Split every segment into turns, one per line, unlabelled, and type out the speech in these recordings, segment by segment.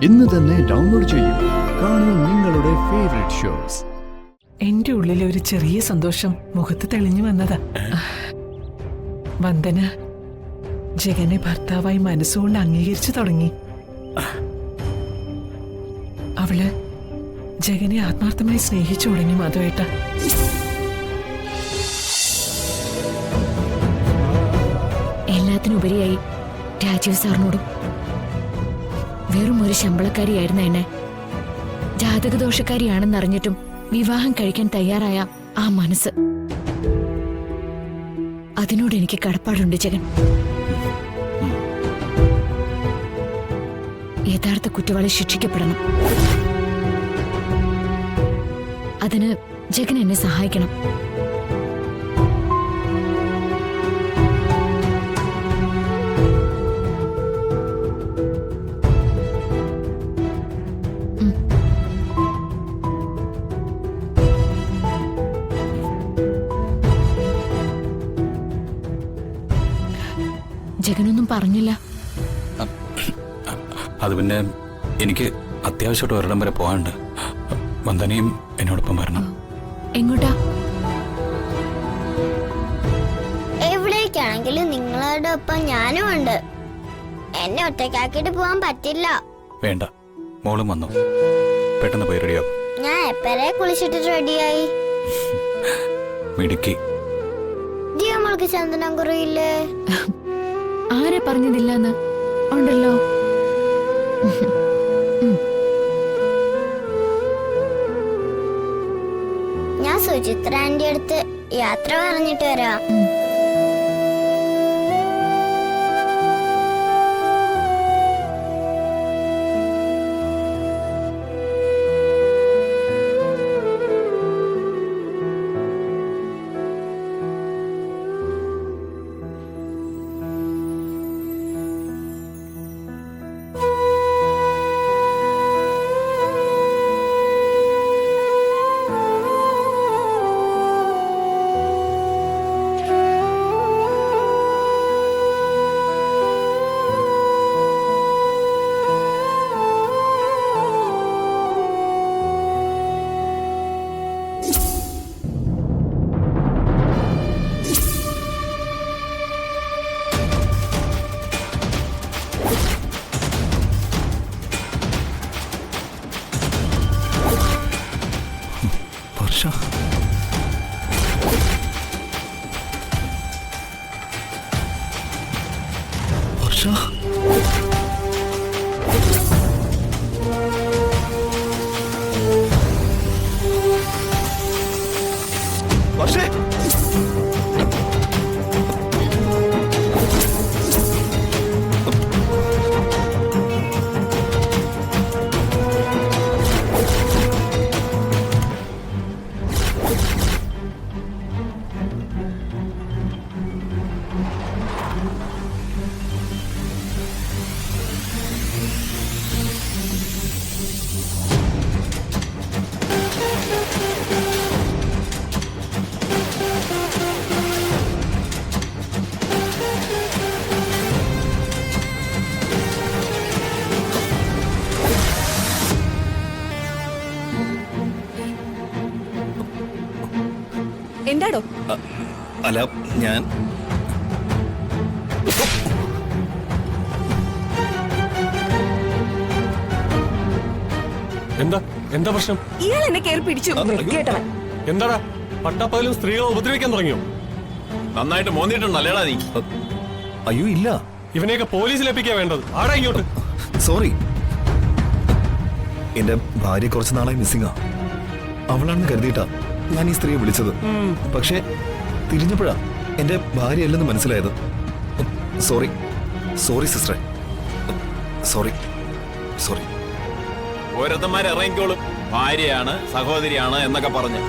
ഇന്ന് തന്നെ ഡൗൺലോഡ് ചെയ്യൂ. കാണൂ നിങ്ങളുടെ ഫേവറേറ്റ് ഷോസ്.
എന്റെ ഉള്ളിലെ ഒരു ചെറിയ സന്തോഷം മുഖത്ത് തെളിഞ്ഞു വന്നതാ. വന്ദന ജഗനെ ഭർത്താവായി മനസ്സുകൊണ്ട് അംഗീകരിച്ചു തുടങ്ങി. അവള് ജഗനെ ആത്മാർത്ഥമായി സ്നേഹിച്ചു തുടങ്ങി. മാധവേട്ട,
എല്ലാത്തിനുപരിയായി രാജീവ് സാറിനോടും. വെറും ഒരു ശമ്പളക്കാരിയായിരുന്ന എന്നെ ജാതകദോഷക്കാരിയാണെന്നറിഞ്ഞിട്ടും വിവാഹം കഴിക്കാൻ തയ്യാറായ ആ മനസ്സ്, അതിനോട് എനിക്ക് കടപ്പാടുണ്ട് ജഗൻ. യഥാർത്ഥ കുറ്റവാളി ശിക്ഷിക്കപ്പെടണം. അതിന് ജഗൻ എന്നെ സഹായിക്കണം. ജഗനൊന്നും പറഞ്ഞില്ല.
അത് പിന്നെ എനിക്ക് അത്യാവശ്യമായിട്ട് ഒരിടം വരെ പോകാനുണ്ട്. വന്ദനയും എന്നോടൊപ്പം വരണം.
എങ്ങോട്ടാ?
എവിടേക്കാണെങ്കിലും നിങ്ങളുടെ ഒപ്പം ഞാനും ഉണ്ട്. എന്നെ ഒറ്റയ്ക്കാക്കിട്ട് പോവാൻ പറ്റില്ല.
വേണ്ട, മോളും വന്നു. പെട്ടെന്ന് പോയി റെഡിയാവും.
ഞാൻ എപ്പോഴേ കുളിച്ചിട്ട് റെഡിയായി.
മിടുക്കി.
നമ്മൾക്ക് ചന്ദനം കുറയില്ലേ?
ആരെ പറഞ്ഞതില്ലെന്ന് ഉണ്ടല്ലോ.
ഞാൻ സുചിത്ര ആന്റി അടുത്ത് യാത്ര പറഞ്ഞിട്ട് വരാം.
എന്താടോ?
അല്ല, ഞാൻ
എന്താ പ്രശ്നം?
ഇയാൾ എന്നെ കേറി പിടിച്ചു. കേട്ടവൻ
എന്താടാ പട്ടാപ്പകലും സ്ത്രീകളെ ഉപദ്രവിക്കാൻ തുടങ്ങിയോ?
നന്നായിട്ട് മോന്നിട്ടുണ്ടല്ലേടാ നീ?
അയ്യോ ഇല്ല,
ഇവനെയൊക്കെ പോലീസിലേപ്പിക്കാ വേണ്ടത്. ആടാ ഇങ്ങോട്ട്.
സോറി, എന്റെ ഭാര്യ കുറച്ച് നാളായി മിസ്സിംഗാ. അവളാണെന്ന് കരുതിയിട്ടാ ഞാൻ ഈ സ്ത്രീയെ വിളിച്ചത്. പക്ഷേ തിരിഞ്ഞപ്പോഴാ എന്റെ ഭാര്യ അല്ലെന്ന് മനസ്സിലായത്. സോറി സോറി സിസ്റ്ററെ, സോറി സോറി.
ഓരോരുത്തന്മാർ ഇറങ്ങിക്കോളും, ഭാര്യയാണ് സഹോദരിയാണ് എന്നൊക്കെ പറഞ്ഞ്.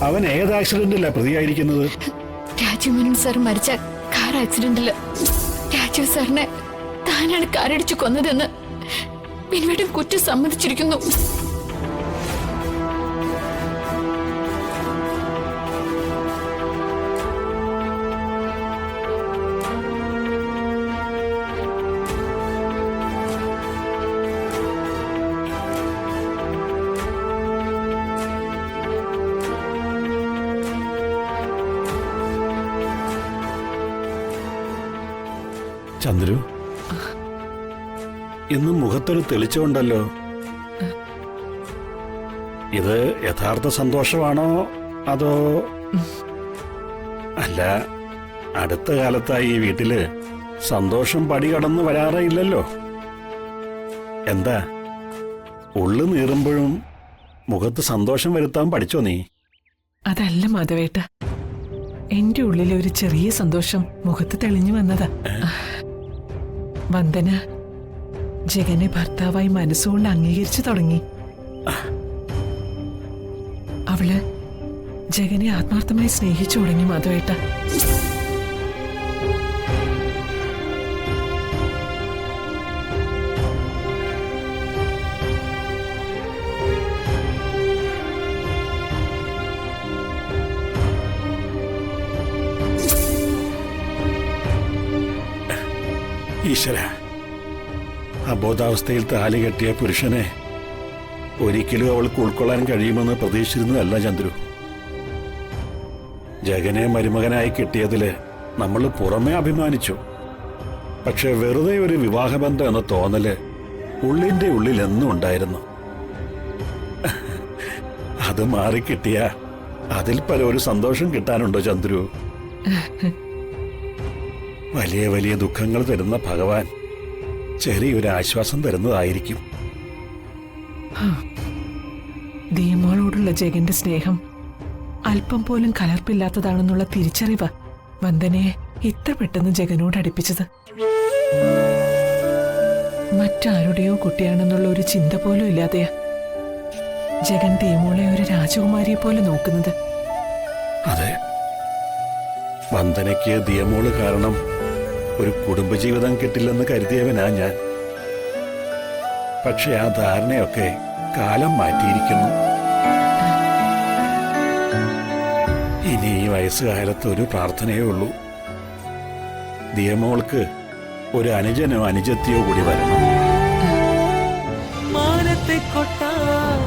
അവൻ ഏത് ആക്സിഡന്റിലാ പ്രതിയായിരിക്കുന്നത്?
രാജീവൻ സാർ മരിച്ച കാർ ആക്സിഡന്റില് രാജീവ് സാറിനെ താനാണ് കാറടിച്ചു കൊന്നതെന്ന് മിനുവേട്ടൻ കുറ്റം സമ്മതിച്ചിരിക്കുന്നു.
ചന്ദ്രു, ഇന്നും മുഖത്തൊരു തെളിച്ചമുണ്ടല്ലോ. ഇത് യഥാർത്ഥ സന്തോഷമാണോ അതോ? അല്ല, അടുത്ത കാലത്തായി ഈ വീട്ടില് സന്തോഷം പടി കടന്നു വരാറേ ഇല്ലല്ലോ. എന്താ ഉള്ളു നീറുമ്പോഴും മുഖത്ത് സന്തോഷം വരുത്താൻ പഠിച്ചോ നീ?
അതല്ല മാധവേട്ട, എന്റെ ഉള്ളിലെ ഒരു ചെറിയ സന്തോഷം മുഖത്ത് തെളിഞ്ഞു വന്നതാ. വന്ദന ജഗനെ ഭർത്താവായി മനസ്സുകൊണ്ട് അംഗീകരിച്ചു തുടങ്ങി. അവള് ജഗനെ ആത്മാർത്ഥമായി സ്നേഹിച്ചു തുടങ്ങി മാധവേട്ട.
ഈശ്വര, അബോധാവസ്ഥയിൽ താലി കെട്ടിയ പുരുഷനെ ഒരിക്കലും അവൾക്ക് ഉൾക്കൊള്ളാൻ കഴിയുമെന്ന് പ്രതീക്ഷിച്ചിരുന്നതല്ല ചന്ദ്രു. ജഗനെ മരുമകനായി കിട്ടിയതില് നമ്മൾ പുറമെ അഭിമാനിച്ചു. പക്ഷെ വെറുതെ ഒരു വിവാഹബന്ധം എന്ന തോന്നല് ഉള്ളിന്റെ ഉള്ളിൽ എന്നും ഉണ്ടായിരുന്നു. അത് മാറിക്കിട്ടിയ അതിൽ പല ഒരു സന്തോഷം കിട്ടാനുണ്ടോ ചന്ദ്രു? വലിയ വലിയ ദുഃഖങ്ങൾ തരുന്ന ഭഗവാൻ ചെറിയൊരു ആശ്വാസം തരുന്നതായിരിക്കും.
ദീമോളോടുള്ള ജഗന്റെ സ്നേഹം അല്പം പോലും കലർപ്പില്ലാത്തതാണെന്നുള്ള തിരിച്ചറിവ് വന്ദനയെ ഇത്ര പെട്ടെന്ന് ജഗനോട് അടുപ്പിച്ചത്. മറ്റാരുടെയോ കുട്ടിയാണെന്നുള്ള ഒരു ചിന്ത പോലും ഇല്ലാതെയാ ജഗൻ ദീമോളെ ഒരു രാജകുമാരിയെ പോലെ നോക്കുന്നത്.
അതെ, വന്ദനയ്ക്ക് ദിയമോള് കാരണം ഒരു കുടുംബജീവിതം കിട്ടില്ലെന്ന് കരുതിയവനാ ഞാൻ. പക്ഷെ ആ ധാരണയൊക്കെ കാലം മാറ്റിയിരിക്കുന്നു. ഇനി ഈ വയസ്സുകാലത്ത് ഒരു പ്രാർത്ഥനയേ ഉള്ളൂ, ദിയമോൾക്ക് ഒരു അനുജനോ അനുജത്തിയോ കൂടി വരണം.
മാനത്തെ കൊട്ടാരം